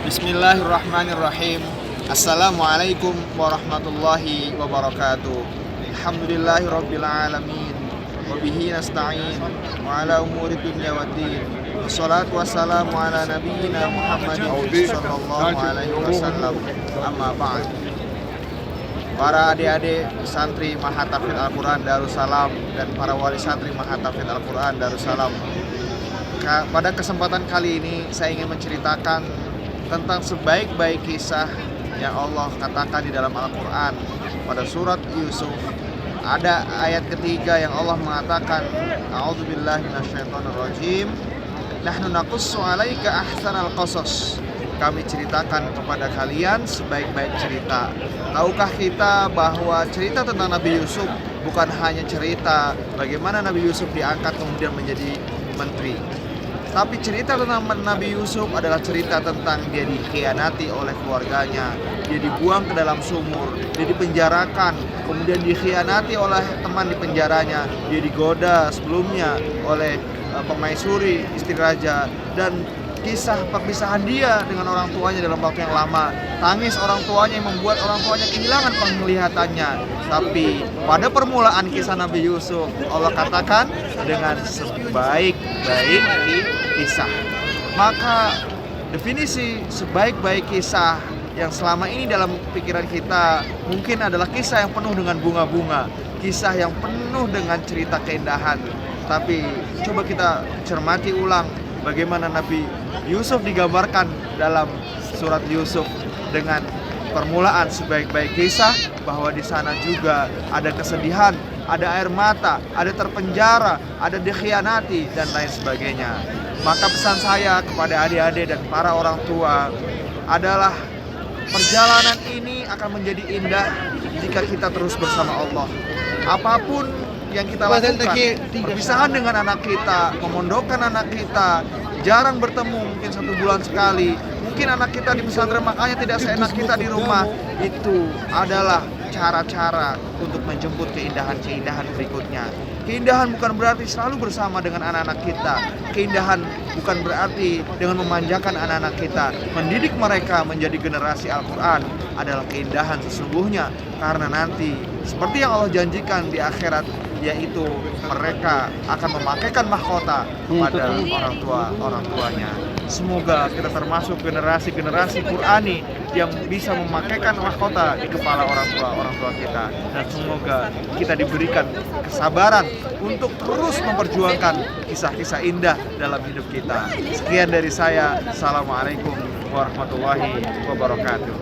Bismillahirrahmanirrahim. Assalamualaikum warahmatullahi wabarakatuh. Alhamdulillahirabbil alamin. Wabihi nasta'in wa ala umuri dunya waddin. Wassalatu wassalamu ala nabiyyina Muhammadin sallallahu alaihi wasallam. Amma ba'd. Para adik-adik santri Mahatafidz Al-Quran Darussalam dan para wali santri Mahatafidz Al-Quran Darussalam, pada kesempatan kali ini saya ingin menceritakan tentang sebaik-baik kisah yang Allah katakan di dalam Al-Quran. Pada surat Yusuf ada ayat ketiga yang Allah mengatakan, A'udzubillahi minasyaitonirrajim, Nahnu naqussu 'alaika ahsanal qasas. Kami ceritakan kepada kalian sebaik-baik cerita. Tahukah kita bahwa cerita tentang Nabi Yusuf bukan hanya cerita bagaimana Nabi Yusuf diangkat kemudian menjadi menteri, tapi cerita tentang Nabi Yusuf adalah cerita tentang dia dikhianati oleh keluarganya, dia dibuang ke dalam sumur, dia dipenjarakan, kemudian dikhianati oleh teman di penjaranya, dia digoda sebelumnya oleh pemaisuri istri raja, dan kisah perpisahan dia dengan orang tuanya dalam waktu yang lama, tangis orang tuanya yang membuat orang tuanya kehilangan penglihatannya. Tapi pada permulaan kisah Nabi Yusuf, Allah katakan dengan sebaik-baik kisah. Maka definisi sebaik-baik kisah yang selama ini dalam pikiran kita mungkin adalah kisah yang penuh dengan bunga-bunga, kisah yang penuh dengan cerita keindahan. Tapi coba kita cermati ulang bagaimana Nabi Yusuf digambarkan dalam surat Yusuf dengan permulaan sebaik-baik kisah, bahwa di sana juga ada kesedihan, ada air mata, ada terpenjara, ada dikhianati dan lain sebagainya. Maka pesan saya kepada adik-adik dan para orang tua adalah perjalanan ini akan menjadi indah jika kita terus bersama Allah. Apapun yang kita lakukan, perpisahan dengan anak kita, memondokkan anak kita, jarang bertemu, mungkin 1 bulan sekali, mungkin anak kita di pesantren makanya tidak seenak kita di rumah, itu adalah cara-cara untuk menjemput keindahan-keindahan berikutnya. Keindahan bukan berarti selalu bersama dengan anak-anak kita. Keindahan bukan berarti dengan memanjakan anak-anak kita. Mendidik mereka menjadi generasi Al-Quran adalah keindahan sesungguhnya. Karena nanti seperti yang Allah janjikan di akhirat, yaitu mereka akan memakaikan mahkota kepada orang tuanya. Semoga kita termasuk generasi Qurani yang bisa memakaikan mahkota di kepala orang tua kita, dan semoga kita diberikan kesabaran untuk terus memperjuangkan kisah-kisah indah dalam hidup kita. Sekian dari saya. Assalamualaikum warahmatullahi wabarakatuh.